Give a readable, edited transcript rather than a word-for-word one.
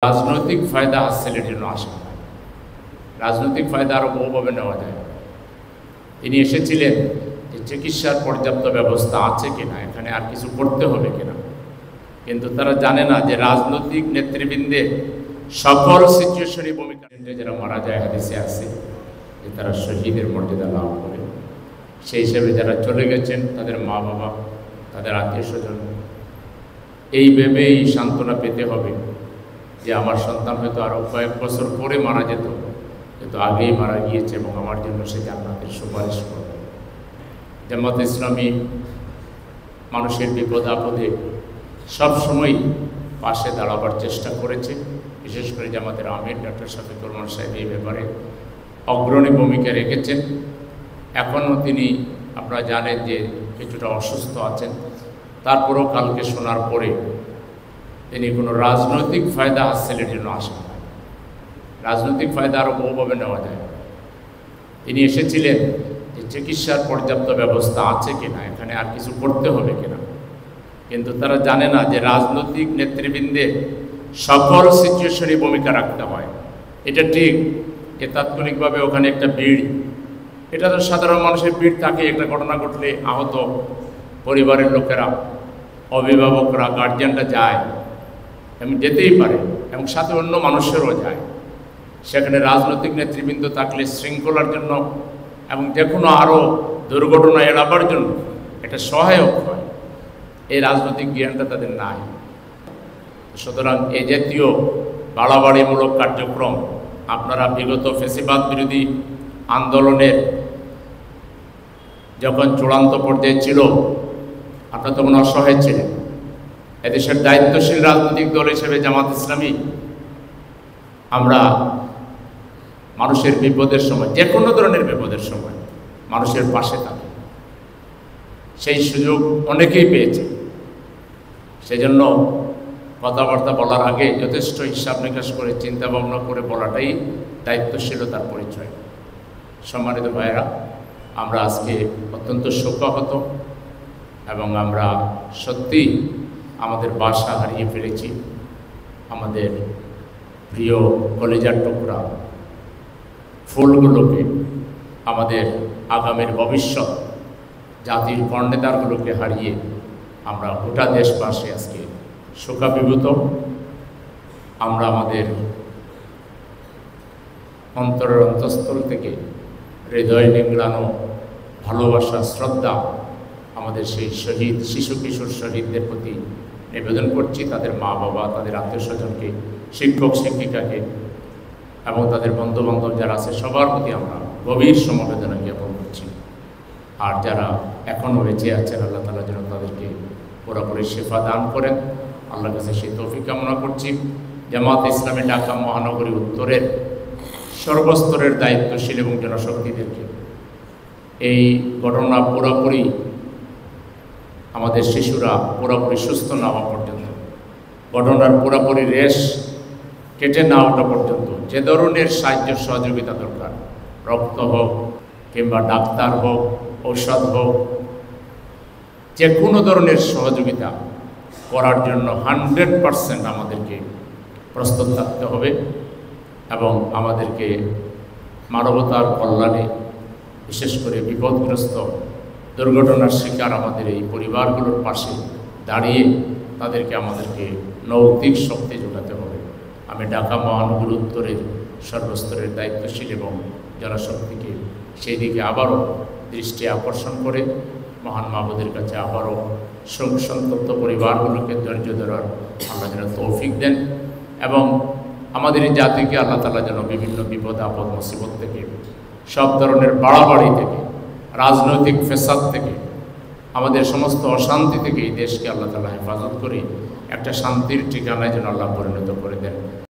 রাজনৈতিক ফায়দা হাসিলের জন্য আসেন না। রাজনৈতিক ফায়দা আরও বহুভাবে নেওয়া যায়। তিনি এসেছিলেন যে চিকিৎসার পর্যাপ্ত ব্যবস্থা আছে কিনা, এখানে আর কিছু করতে হবে কিনা, কিন্তু তারা জানে না যে রাজনৈতিক নেতৃবৃন্দের সকল সিচুয়েশনই ভূমিকা। যারা মারা যায় হাদিসে আছে যে তারা শহীদের মর্যাদা লাভ করে। সেই হিসেবে যারা চলে গেছেন তাদের মা বাবা, তাদের আত্মীয় স্বজন, এই ভেবেই সান্ত্বনা পেতে হবে যে আমার সন্তান হয়তো আরও কয়েক বছর পরে মারা যেত, কিন্তু আগেই মারা গিয়েছে এবং আমার জন্য সে জান্নাতের সুপারিশ করবে। জামাতে ইসলামী মানুষের বিপদ আপদে সবসময় পাশে দাঁড়াবার চেষ্টা করেছে। বিশেষ করে জামাতের আমির ডক্টর শফিকুর রহমান সাহেব এই ব্যাপারে অগ্রণী ভূমিকা রেখেছেন। এখনও তিনি, আপনারা জানেন যে কিছুটা অসুস্থ আছেন, তারপরেও কালকে শোনার পরে তিনি কোনো রাজনৈতিক ফায়দা হাসিলের জন্য আসেন না। রাজনৈতিক ফায়দা আরও বহুভাবে নেওয়া যায়। তিনি এসেছিলেন যে চিকিৎসার পর্যাপ্ত ব্যবস্থা আছে কিনা, এখানে আর কিছু করতে হবে কিনা, কিন্তু তারা জানে না যে রাজনৈতিক নেতৃবৃন্দের সকল সিচুয়েশনই ভূমিকা রাখতে হয়। এটা ঠিক যে তাৎক্ষণিকভাবে ওখানে একটা ভিড়, এটা তো সাধারণ মানুষের ভিড় থাকে। একটা ঘটনা ঘটলে আহত পরিবারের লোকেরা, অভিভাবকরা, গার্জিয়ানরা যায় এবং যেতেই পারে, এবং সাথে অন্য মানুষেরও যায়। সেখানে রাজনৈতিক নেতৃবৃন্দ থাকলে শৃঙ্খলার জন্য এবং যে কোনো আরও দুর্ঘটনা এড়াবার জন্য এটা সহায়ক হয়। এই রাজনৈতিক জ্ঞানটা তাদের নাই। সুতরাং এই জাতীয় বাড়াবাড়িমূলক কার্যক্রম আপনারা বিগত ফ্যাসিবাদ বিরোধী আন্দোলনের যখন চূড়ান্ত পর্যায়ে ছিল, আপনারা তখন অসহায় ছিলেন। এদেশের দায়িত্বশীল রাজনৈতিক দল হিসেবে জামাত ইসলামী আমরা মানুষের বিপদের সময়, যে কোনো ধরনের বিপদের সময় মানুষের পাশে থাকি। সেই সুযোগ অনেকেই পেয়েছে। সেজন্য কথাবার্তা বলার আগে যথেষ্ট হিসাব নিকাশ করে, চিন্তা ভাবনা করে বলাটাই দায়িত্বশীলতার পরিচয়। সম্মানিত ভাইয়েরা, আমরা আজকে অত্যন্ত শোকাহত এবং আমরা সত্যি আমাদের বাসা হারিয়ে ফেলেছি। আমাদের প্রিয় কলেজার টুকরা ফুলগুলোকে, আমাদের আগামীর ভবিষ্যৎ জাতির কর্ণধারগুলোকে হারিয়ে আমরা গোটা দেশবাসী আজকে শোকাভিভূত। আমরা আমাদের অন্তরের অন্তঃস্থল থেকে হৃদয় নিংড়ানো ভালোবাসা, শ্রদ্ধা আমাদের সেই শহীদ শিশু কিশোর শহীদদের প্রতি নিবেদন করছি। তাদের মা বাবা, তাদের আত্মীয় স্বজনকে, শিক্ষক শিক্ষিকাকে এবং তাদের বন্ধুবান্ধব যারা আছে সবার প্রতি আমরা গভীর সমবেদনা জ্ঞাপন করছি। আর যারা এখনও বেঁচে আছেন, আল্লাহ তাআলা যেন তাদেরকে পুরোপুরি শেফা দান করেন, আল্লাহর কাছে সেই তৌফিক কামনা করছি। জামাত ইসলামী ঢাকা মহানগরী উত্তরের সর্বস্তরের দায়িত্বশীল এবং জনশক্তিদেরকে এই ঘটনা পুরোপুরি আমাদের শিশুরা পুরোপুরি সুস্থ না হওয়া পর্যন্ত, ঘটনার পুরোপুরি রেশ কেটে না ওঠা পর্যন্ত যে ধরনের সাহায্য সহযোগিতা দরকার, রক্ত হোক কিংবা ডাক্তার হোক, ঔষধ হোক, যে কোনো ধরনের সহযোগিতা করার জন্য 100% আমাদেরকে প্রস্তুত থাকতে হবে এবং আমাদেরকে মানবতার কল্যাণে, বিশেষ করে বিপদগ্রস্ত দুর্ঘটনার শিকার আমাদের এই পরিবারগুলোর পাশে দাঁড়িয়ে আমাদেরকে নৈতিক শক্তি যোগাতে হবে। আমি ঢাকা মহানগর উত্তরের সর্বস্তরের দায়িত্বশীল এবং জনশক্তিকে সেই দিকে আবারও দৃষ্টি আকর্ষণ করে মহান মাবুদের কাছে আবারও সন্তপ্ত পরিবারগুলোকে ধৈর্য ধরার আল্লাহ যেন তৌফিক দেন এবং আমাদের এই জাতিকে আল্লাহ তাআলা যেন বিভিন্ন বিপদ আপদ মুসিবত থেকে, সব ধরনের বাড়াবাড়ি থেকে, রাজনৈতিক ফেসাদ থেকে, আমাদের সমস্ত অশান্তি থেকে এই দেশকে আল্লাহ তাআলা হেফাজত করে একটা শান্তির ঠিকানায় যেন আল্লাহ পরিণত করে দেন।